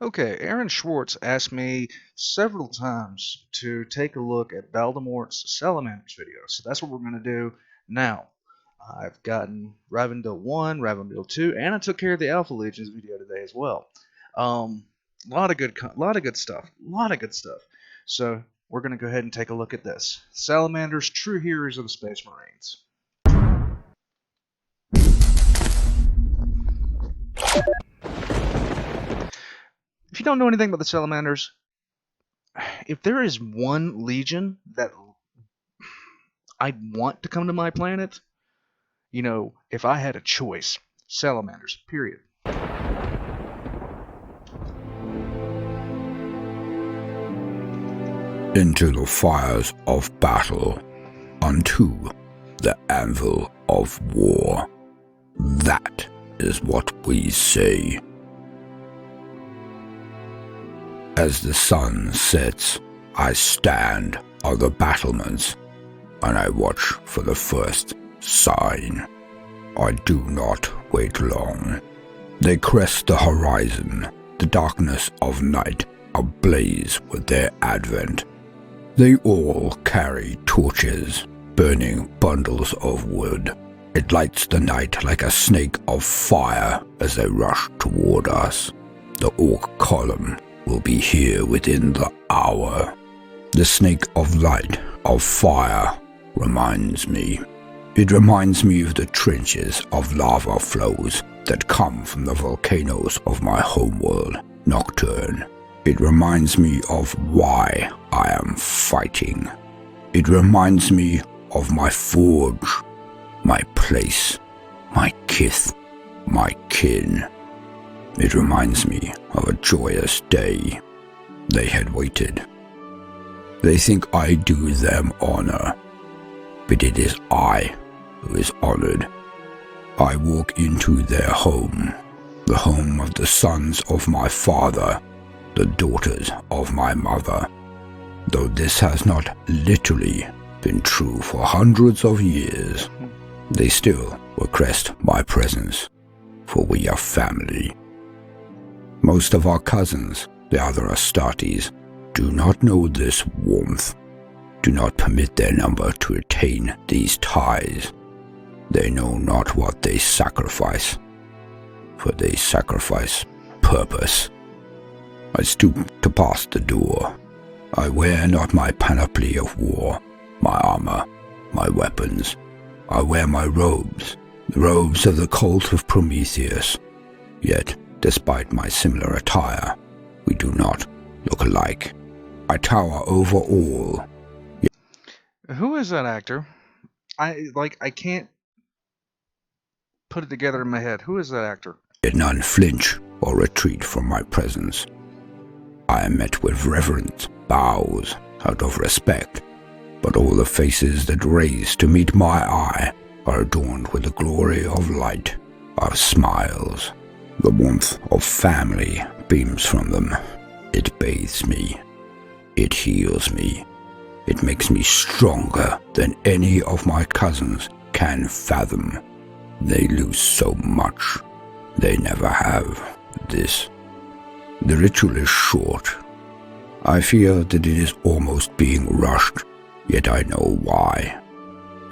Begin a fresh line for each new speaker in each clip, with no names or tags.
Okay, Aaron Schwartz asked me several times to take a look at Baldermort's Salamanders video, so that's what we're going to do now. I've gotten Ravendale 1, Ravendale 2, and I took care of the Alpha Legions video today as well. Lot of good stuff, lot of good stuff. So we're going to go ahead and take a look at this. Salamanders, true heroes of the Space Marines. If you don't know anything about the Salamanders, if there is one legion that I'd want to come to my planet, if I had a choice, Salamanders, period.
Into the fires of battle, unto the anvil of war. That is what we say. As the sun sets, I stand on the battlements, and I watch for the first sign. I do not wait long. They crest the horizon, the darkness of night ablaze with their advent. They all carry torches, burning bundles of wood. It lights the night like a snake of fire as they rush toward us. The orc column will be here within the hour. The snake of light, of fire, reminds me. It reminds me of the trenches of lava flows that come from the volcanoes of my homeworld, Nocturne. It reminds me of why I am fighting. It reminds me of my forge, my place, my kith, my kin. It reminds me of a joyous day. They had waited. They think I do them honor, but it is I who is honored. I walk into their home, the home of the sons of my father, the daughters of my mother. Though this has not literally been true for hundreds of years, they still request my presence, for we are family. Most of our cousins, the other Astartes, do not know this warmth, do not permit their number to retain these ties. They know not what they sacrifice, for they sacrifice purpose. I stoop to pass the door. I wear not my panoply of war, my armor, my weapons. I wear my robes, the robes of the cult of Prometheus. Yet, despite my similar attire, we do not look alike. I tower over all.
Who is that actor? I can't put it together in my head. Who is that actor?
Yet none flinch or retreat from my presence. I am met with reverent bows out of respect, but all the faces that raise to meet my eye are adorned with the glory of light, of smiles. The warmth of family beams from them. It bathes me. It heals me. It makes me stronger than any of my cousins can fathom. They lose so much. They never have this. The ritual is short. I fear that it is almost being rushed, yet I know why.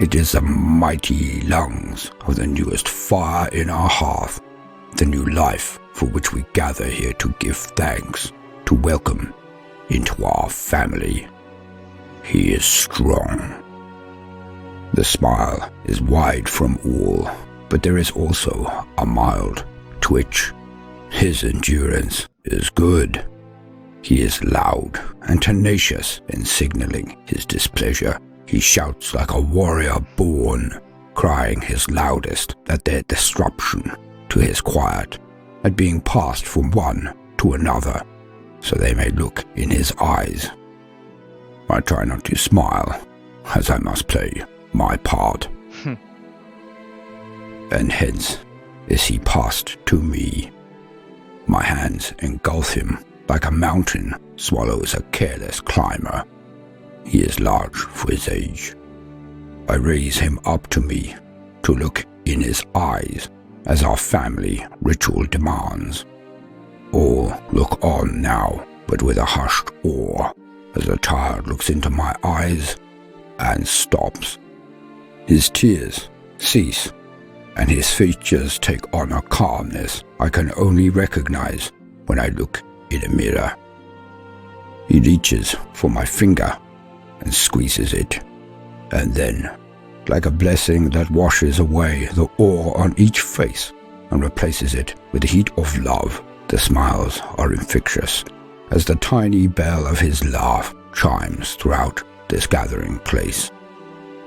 It is the mighty lungs of the newest fire in our hearth, the new life for which we gather here to give thanks, to welcome into our family. He is strong. The smile is wide from all, but there is also a mild twitch. His endurance is good. He is loud and tenacious in signaling his displeasure. He shouts like a warrior born, crying his loudest at their disruption to his quiet, at being passed from one to another, so they may look in his eyes. I try not to smile, as I must play my part. And hence is he passed to me. My hands engulf him like a mountain swallows a careless climber. He is large for his age. I raise him up to me to look in his eyes as our family ritual demands. All look on now, but with a hushed awe, as the child looks into my eyes and stops. His tears cease, and his features take on a calmness I can only recognize when I look in a mirror. He reaches for my finger and squeezes it, and then, like a blessing that washes away the awe on each face and replaces it with the heat of love, the smiles are infectious as the tiny bell of his laugh chimes throughout this gathering place.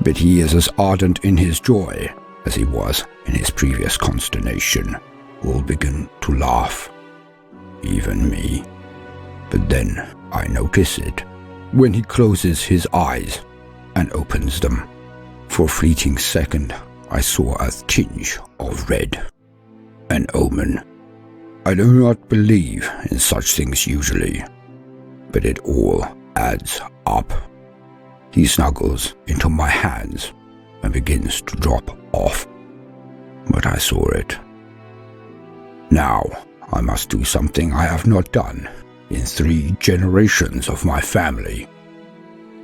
But he is as ardent in his joy as he was in his previous consternation. All begin to laugh, even me. But then I notice it when he closes his eyes and opens them. For a fleeting second, I saw a tinge of red. An omen. I do not believe in such things usually, but it all adds up. He snuggles into my hands and begins to drop off, but I saw it. Now I must do something I have not done in 3 generations of my family.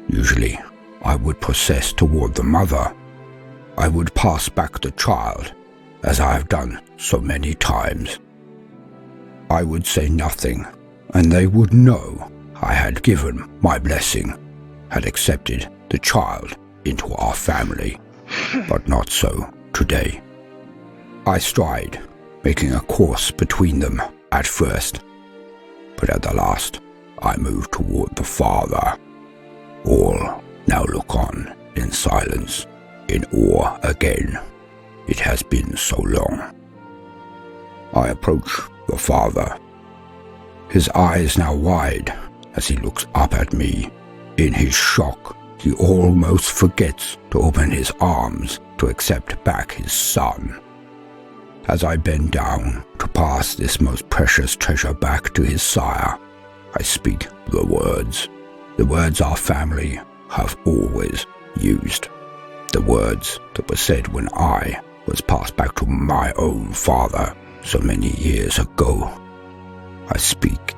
Usually, I would process toward the mother. I would pass back the child, as I have done so many times. I would say nothing, and they would know I had given my blessing, had accepted the child into our family. But not so today. I stride, making a course between them at first, but at the last I move toward the father. All now look on in silence, in awe again. It has been so long. I approach the father, his eyes now wide as he looks up at me. In his shock, he almost forgets to open his arms to accept back his son. As I bend down to pass this most precious treasure back to his sire, I speak the words our family have always used, the words that were said when I was passed back to my own father so many years ago. I speak.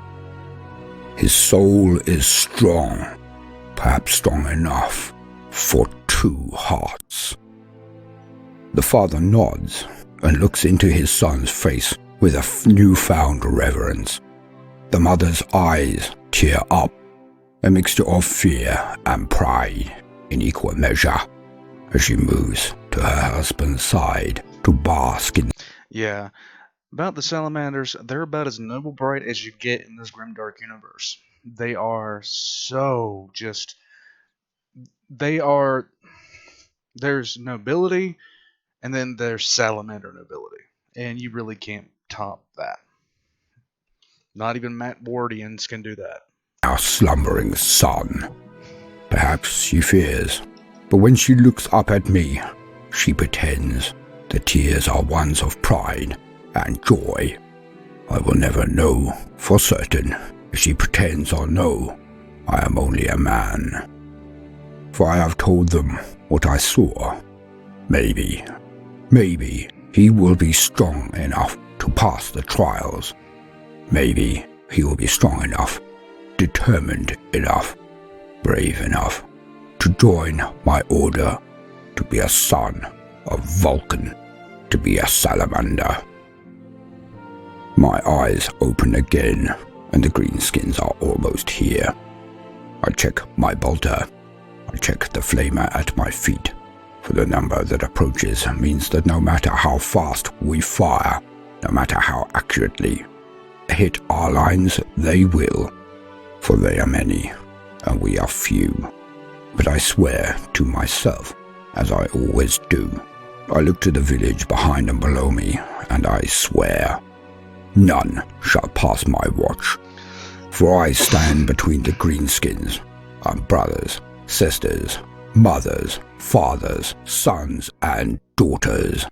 His soul is strong, perhaps strong enough for 2 hearts. The father nods and looks into his son's face with a newfound reverence. The mother's eyes tear up, a mixture of fear and pride in equal measure, as she moves to her husband's side to bask in.
Yeah, about the Salamanders, they're about as noble bright as you get in this grimdark universe. They are so just. They are. There's nobility, and then there's salamander nobility, and you really can't top that. Not even Matt Wardians can do that.
Our slumbering son. Perhaps she fears, but when she looks up at me, she pretends. The tears are ones of pride and joy. I will never know for certain if she pretends or no. I am only a man. For I have told them what I saw. Maybe he will be strong enough to pass the trials. Maybe he will be strong enough, determined enough, brave enough to join my order, to be a son of Vulcan, to be a salamander. My eyes open again, and the greenskins are almost here. I check my bolter. I check the flamer at my feet, for the number that approaches means that no matter how fast we fire, no matter how accurately, hit our lines they will, for they are many, and we are few. But I swear to myself, as I always do, I look to the village behind and below me, and I swear, none shall pass my watch, for I stand between the greenskins, our brothers, sisters, mothers, fathers, sons, and daughters.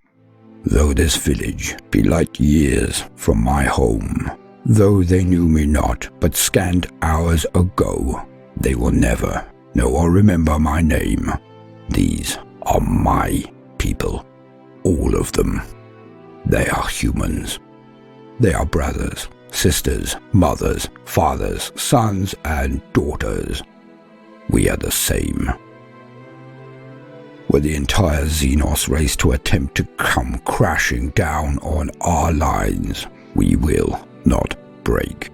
Though this village be light years from my home, though they knew me not but scant hours ago, they will never know or remember my name. These are my people, all of them. They are humans. They are brothers, sisters, mothers, fathers, sons, and daughters. We are the same. Were the entire Xenos race to attempt to come crashing down on our lines, we will not break.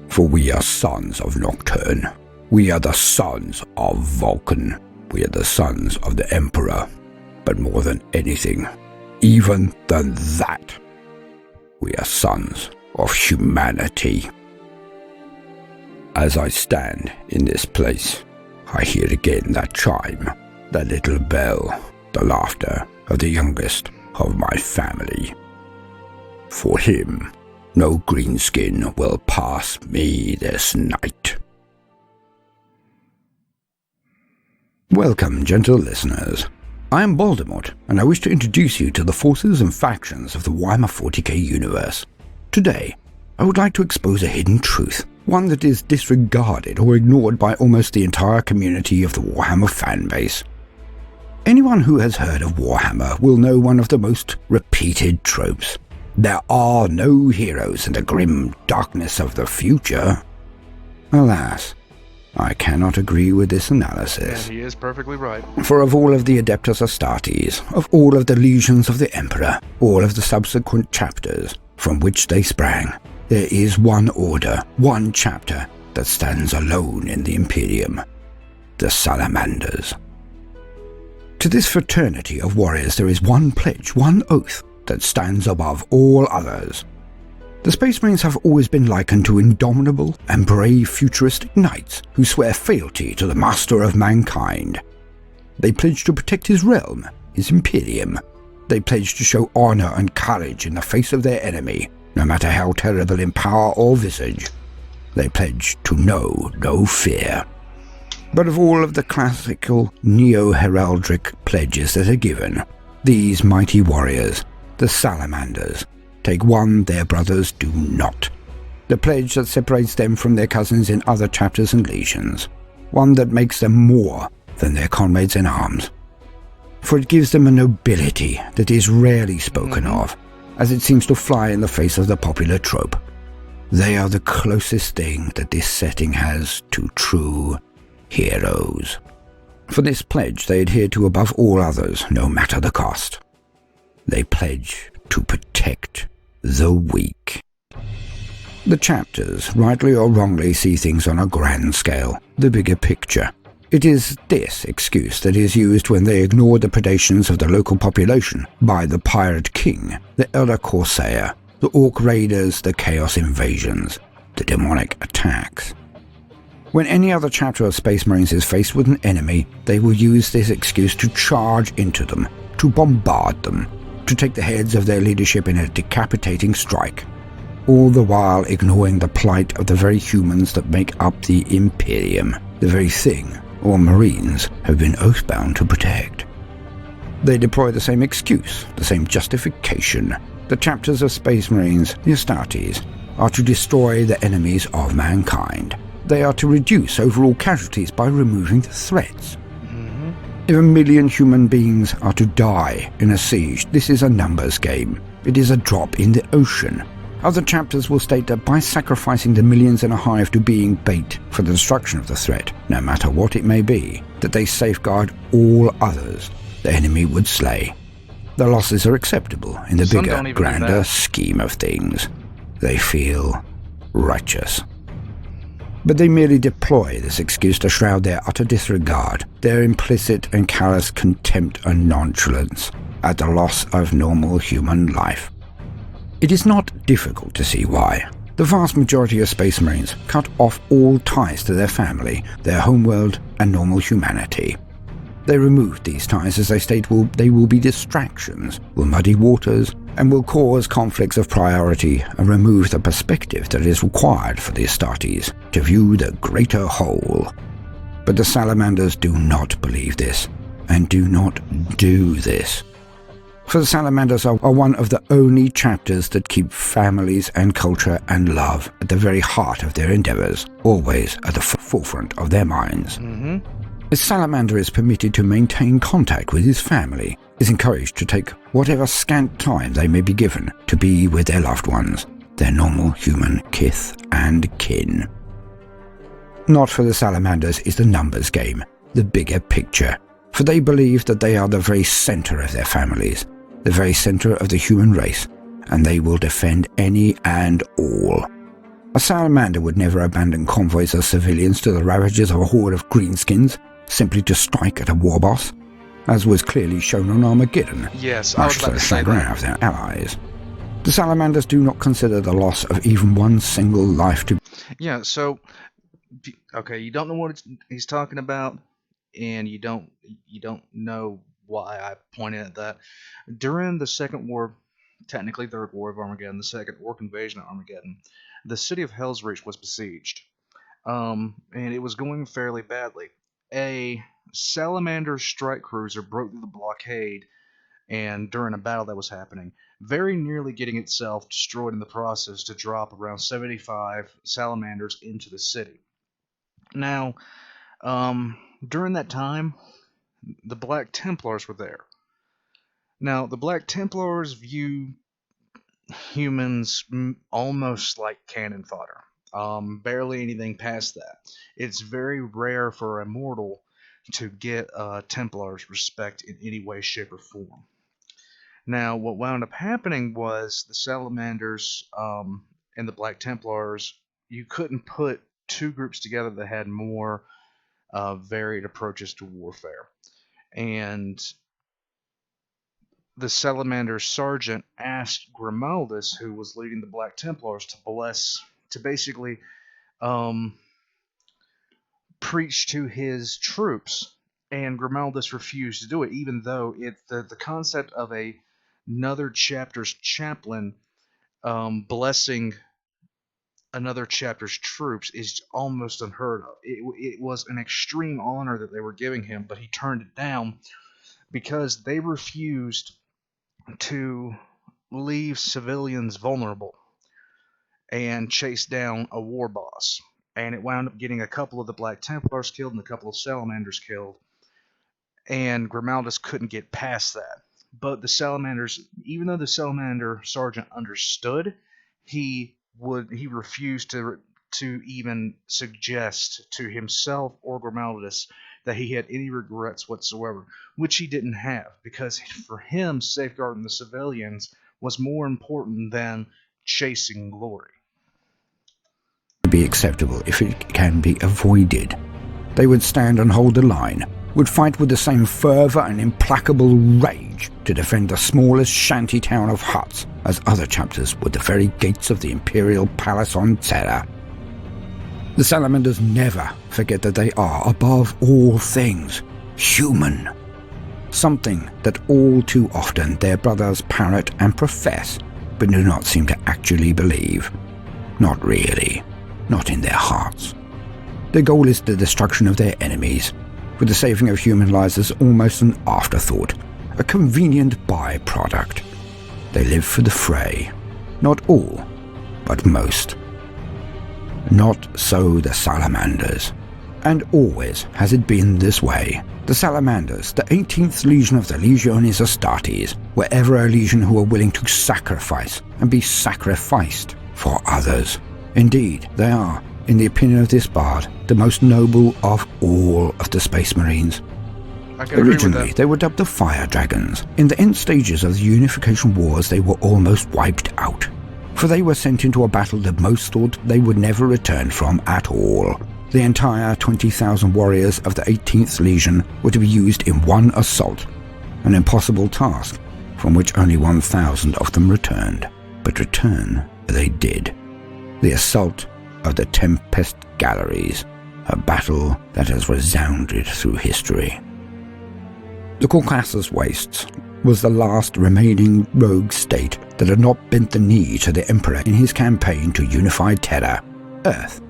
For we are sons of Nocturne. We are the sons of Vulcan. We are the sons of the Emperor. But more than anything, even than that, we are sons of humanity. As I stand in this place, I hear again that chime, that little bell, the laughter of the youngest of my family. For him, no greenskin will pass me this night. Welcome, gentle listeners. I am Baldermort, and I wish to introduce you to the forces and factions of the Warhammer 40k universe. Today, I would like to expose a hidden truth, one that is disregarded or ignored by almost the entire community of the Warhammer fanbase. Anyone who has heard of Warhammer will know one of the most repeated tropes. There are no heroes in the grim darkness of the future. Alas, I cannot agree with this analysis.
And he is perfectly right.
For of all of the Adeptus Astartes, of all of the legions of the Emperor, all of the subsequent chapters from which they sprang, there is one order, one chapter that stands alone in the Imperium, the Salamanders. To this fraternity of warriors there is one pledge, one oath, that stands above all others. The Space Marines have always been likened to indomitable and brave futuristic knights who swear fealty to the master of mankind. They pledge to protect his realm, his Imperium. They pledge to show honor and courage in the face of their enemy, no matter how terrible in power or visage. They pledge to know no fear. But of all of the classical neo-heraldic pledges that are given, these mighty warriors, the Salamanders, take one their brothers do not. The pledge that separates them from their cousins in other chapters and legions. One that makes them more than their comrades in arms. For it gives them a nobility that is rarely spoken of, as it seems to fly in the face of the popular trope. They are the closest thing that this setting has to true heroes. For this pledge they adhere to above all others, no matter the cost. They pledge to protect the weak. The chapters, rightly or wrongly, see things on a grand scale, the bigger picture. It is this excuse that is used when they ignore the predations of the local population by the Pirate King, the Elder Corsair, the Orc Raiders, the Chaos Invasions, the demonic attacks. When any other chapter of Space Marines is faced with an enemy, they will use this excuse to charge into them, to bombard them, to take the heads of their leadership in a decapitating strike, all the while ignoring the plight of the very humans that make up the Imperium, the very thing all Marines have been oath-bound to protect. They deploy the same excuse, the same justification. The chapters of Space Marines, the Astartes, are to destroy the enemies of mankind. They are to reduce overall casualties by removing the threats. If 1 million human beings are to die in a siege, this is a numbers game. It is a drop in the ocean. Other chapters will state that by sacrificing the millions in a hive to being bait for the destruction of the threat, no matter what it may be, that they safeguard all others the enemy would slay. The losses are acceptable in the bigger, grander scheme of things. They feel righteous. But they merely deploy this excuse to shroud their utter disregard, their implicit and callous contempt and nonchalance at the loss of normal human life. It is not difficult to see why. The vast majority of Space Marines cut off all ties to their family, their homeworld, and normal humanity. They removed these ties as they state they will be distractions, will muddy waters, and will cause conflicts of priority and remove the perspective that is required for the Astartes to view the greater whole. But the Salamanders do not believe this, and do not do this. For the Salamanders are one of the only chapters that keep families and culture and love at the very heart of their endeavors, always at the forefront of their minds. A Salamander is permitted to maintain contact with his family, is encouraged to take whatever scant time they may be given to be with their loved ones, their normal human kith and kin. Not for the Salamanders is the numbers game, the bigger picture, for they believe that they are the very centre of their families, the very centre of the human race, and they will defend any and all. A salamander would never abandon convoys of civilians to the ravages of a horde of greenskins simply to strike at a war boss, as was clearly shown on Armageddon,
Yes, I was
much
about
to the
to say
chagrin
that.
of their allies. The Salamanders do not consider the loss of even one single life to
Yeah, so okay, you don't know what he's talking about, and you don't know why I pointed at that. During the Second War, technically Third War of Armageddon, the Second Orc Invasion of Armageddon, the city of Hell's Reach was besieged, and it was going fairly badly. A Salamander strike cruiser broke through the blockade, and during a battle that was happening, very nearly getting itself destroyed in the process to drop around 75 Salamanders into the city. Now, during that time, the Black Templars were there. Now, the Black Templars view humans almost like cannon fodder. Barely anything past that. It's very rare for a mortal to get Templars respect in any way, shape, or form. Now, what wound up happening was the Salamanders and the Black Templars, you couldn't put two groups together that had more varied approaches to warfare. And the Salamander sergeant asked Grimaldus, who was leading the Black Templars, to basically preach to his troops, and Grimaldus refused to do it, even though the concept of another chapter's chaplain blessing another chapter's troops is almost unheard of. It was an extreme honor that they were giving him, but he turned it down because they refused to leave civilians vulnerable and chase down a war boss. And it wound up getting a couple of the Black Templars killed and a couple of Salamanders killed. And Grimaldus couldn't get past that. But the Salamanders, even though the Salamander sergeant understood, he refused to even suggest to himself or Grimaldus that he had any regrets whatsoever, which he didn't have, because for him, safeguarding the civilians was more important than chasing glory.
be acceptable if it can be avoided. They would stand and hold the line, would fight with the same fervour and implacable rage to defend the smallest shanty town of huts as other chapters would the very gates of the imperial palace on Terra. The Salamanders never forget that they are, above all things, human. Something that all too often their brothers parrot and profess, but do not seem to actually believe. Not really. Not in their hearts. Their goal is the destruction of their enemies, with the saving of human lives as almost an afterthought, a convenient byproduct. They live for the fray. Not all, but most. Not so the Salamanders. And always has it been this way. The Salamanders, the 18th Legion of the Legiones Astartes, were ever a legion who were willing to sacrifice and be sacrificed for others. Indeed, they are, in the opinion of this bard, the most noble of all of the Space Marines. Originally, they were dubbed the Fire Dragons. In the end stages of the Unification Wars, they were almost wiped out, for they were sent into a battle that most thought they would never return from at all. The entire 20,000 warriors of the 18th Legion were to be used in one assault, an impossible task from which only 1,000 of them returned. But return they did. The assault of the Tempest Galleries, a battle that has resounded through history. The Caucasus Wastes was the last remaining rogue state that had not bent the knee to the Emperor in his campaign to unify Terra, Earth.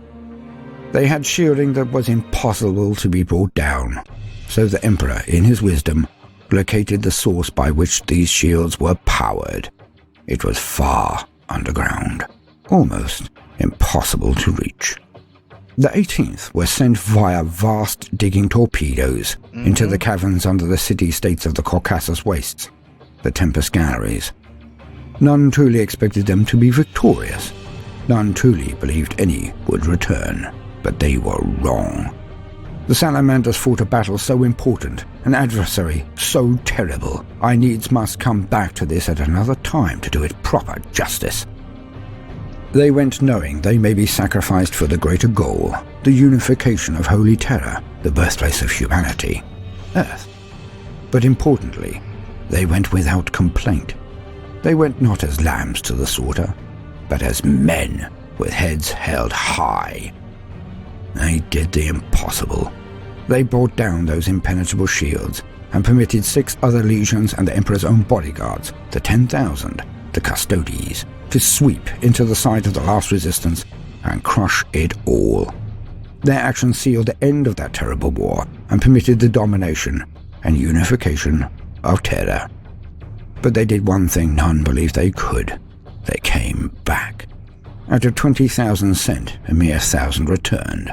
They had shielding that was impossible to be brought down, so the Emperor, in his wisdom, located the source by which these shields were powered. It was far underground, almost impossible to reach. The 18th were sent via vast digging torpedoes into the caverns under the city-states of the Caucasus Wastes, the Tempest Galleries. None truly expected them to be victorious. None truly believed any would return, but they were wrong. The Salamanders fought a battle so important, an adversary so terrible, I needs must come back to this at another time to do it proper justice. They went knowing they may be sacrificed for the greater goal, the unification of Holy Terra, the birthplace of humanity, Earth. But importantly, they went without complaint. They went not as lambs to the slaughter, but as men with heads held high. They did the impossible. They brought down those impenetrable shields and permitted 6 other legions and the Emperor's own bodyguards, the 10,000, the Custodes, to sweep into the side of the last resistance and crush it all. Their action sealed the end of that terrible war and permitted the domination and unification of Terra. But they did one thing none believed they could. They came back. Out of 20,000 sent, a mere 1,000 returned.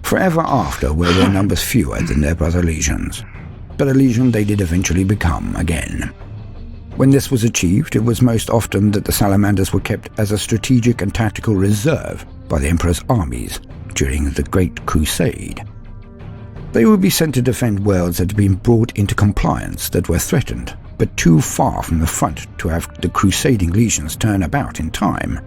Forever after were their numbers fewer than their brother legions. But a legion they did eventually become again. When this was achieved, it was most often that the Salamanders were kept as a strategic and tactical reserve by the Emperor's armies during the Great Crusade. They would be sent to defend worlds that had been brought into compliance, that were threatened, but too far from the front to have the crusading legions turn about in time.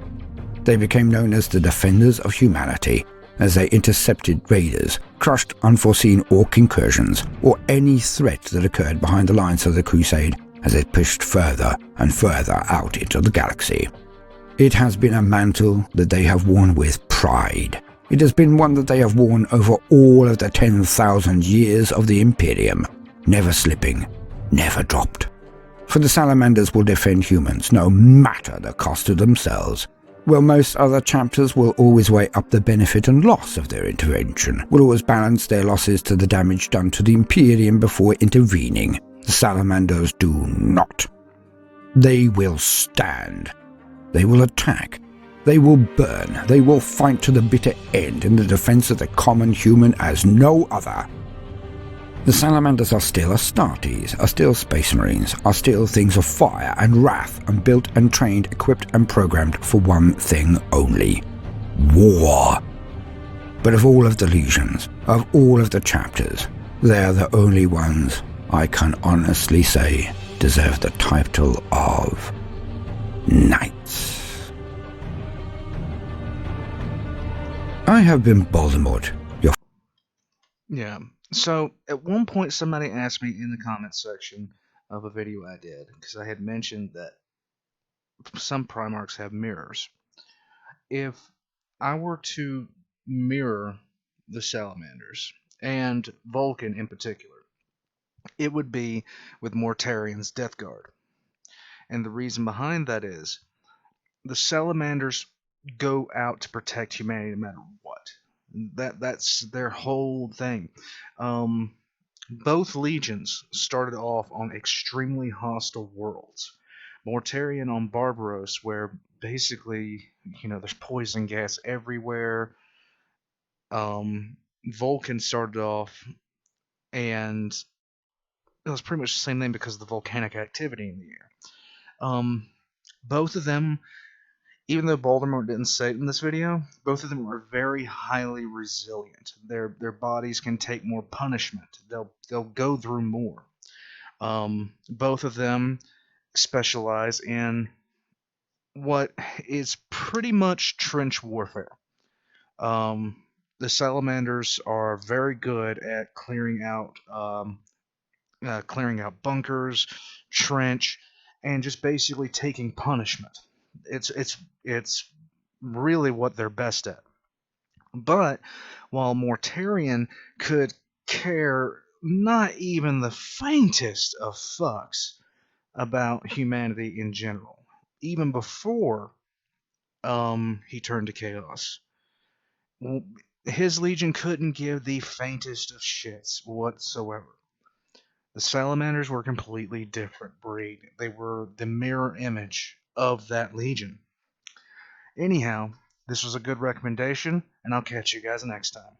They became known as the Defenders of Humanity, as they intercepted raiders, crushed unforeseen orc incursions, or any threat that occurred behind the lines of the crusade as it pushed further and further out into the galaxy. It has been a mantle that they have worn with pride. It has been one that they have worn over all of the 10,000 years of the Imperium, never slipping, never dropped. For the Salamanders will defend humans no matter the cost to themselves, while most other chapters will always weigh up the benefit and loss of their intervention, will always balance their losses to the damage done to the Imperium before intervening. The Salamanders do not. They will stand. They will attack. They will burn. They will fight to the bitter end in the defense of the common human as no other. The Salamanders are still Astartes, are still Space Marines, are still things of fire and wrath, and built and trained, equipped and programmed for one thing only: war. But of all of the legions, of all of the chapters, they are the only ones I can honestly say deserve the title of Knights. I have been Baldermort, your...
Yeah. So at one point, somebody asked me in the comments section of a video I did, because I had mentioned that some Primarchs have mirrors. If I were to mirror the Salamanders, and Vulcan in particular, it would be with Mortarian's Death Guard. And the reason behind that is the Salamanders go out to protect humanity no matter what. That's their whole thing. Both legions started off on extremely hostile worlds. Mortarian on Barbaros, where basically, there's poison gas everywhere. Vulcan started off, and it was pretty much the same thing because of the volcanic activity in the air. Both of them, even though Baldermort didn't say it in this video, both of them are very highly resilient. Their bodies can take more punishment. They'll go through more. Both of them specialize in what is pretty much trench warfare. The Salamanders are very good at clearing out bunkers, trench, and just basically taking punishment. It's really what they're best at. But while Mortarian could care not even the faintest of fucks about humanity in general, even before he turned to chaos, his legion couldn't give the faintest of shits whatsoever. The Salamanders were a completely different breed. They were the mirror image of that legion. Anyhow, this was a good recommendation, and I'll catch you guys next time.